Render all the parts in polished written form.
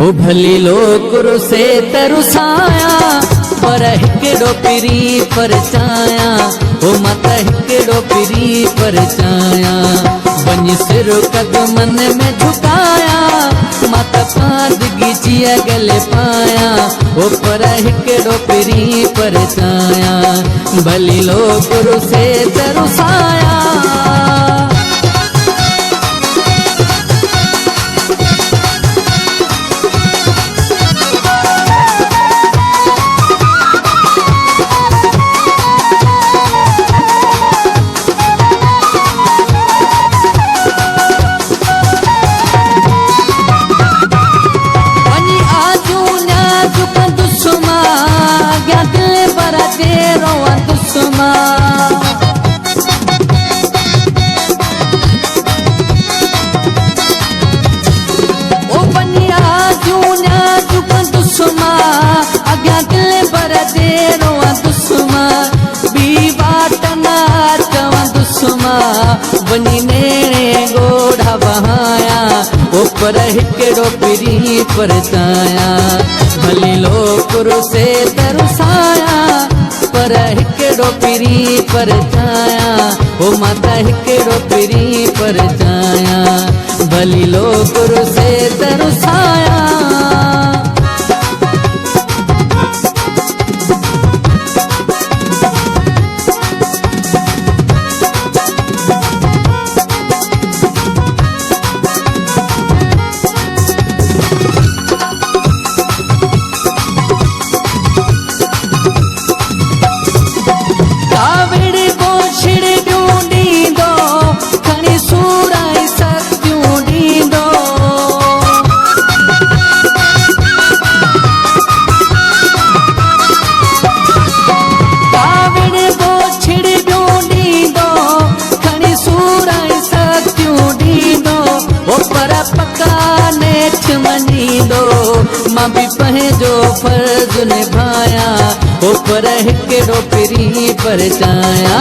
ओ भली लोकुरु से तरुसाया पर हिकड़ो पिरी परचाया ओ माता हिकड़ो पिरी परचाया वञ सिर कदमन में झुकाया माता पांदगी जिया गले पाया ओ पर हिकड़ो पिरी परचाया भली लोकुरु से तरुसाया बनी नेणे गोढ़ा बहाया ऊपर हिकड़ो पिरी परचाया भली लोकुरु से तरुसाया पर हिकड़ो पिरी परचाया ओ माता हिकड़ो पिरी परचाया भली लोकुरु से तरुसाया मां भी पंहिंजो फर्ज निभाया ऊपर हिकड़ो पिरी परचाया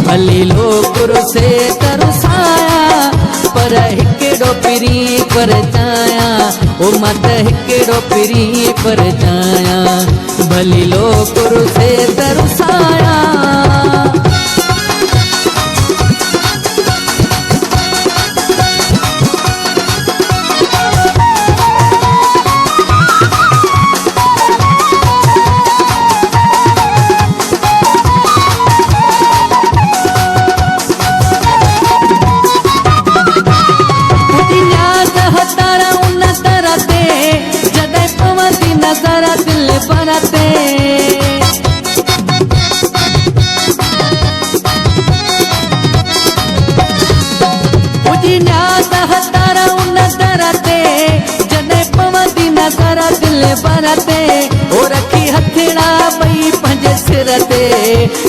भली लोकुरु से तरुसाया पर हिकड़ो पिरी परचाया ओ माता हिकड़ो पिरी परचाया भली लोकुरु से तरुसाया बरते ओ रखी हथड़ा पई पंहिंजे सिर ते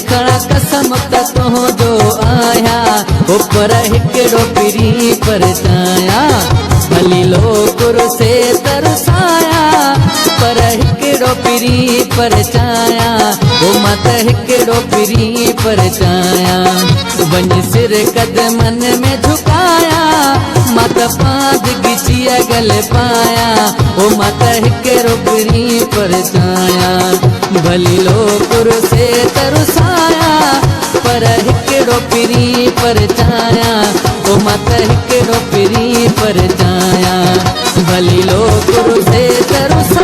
खणा कसम त तुंहिंजो आया ऊपर हिकड़ो पिरी परचाया भली लोकुरु से तरुसाया पर हिकड़ो पिरी परचाया ओ माता हिकड़ो पिरी परचाया वञ सिर कदमन में झुकाया माता पांदगी जिया गले पाया ओ माता हिकड़ो पिरी परचाया भली लोकुरु से तरुसाया पर हिकड़ो पिरी परचाया ओ माता हिकड़ो पिरी परचाया भली लोकुरु से तरुसाया।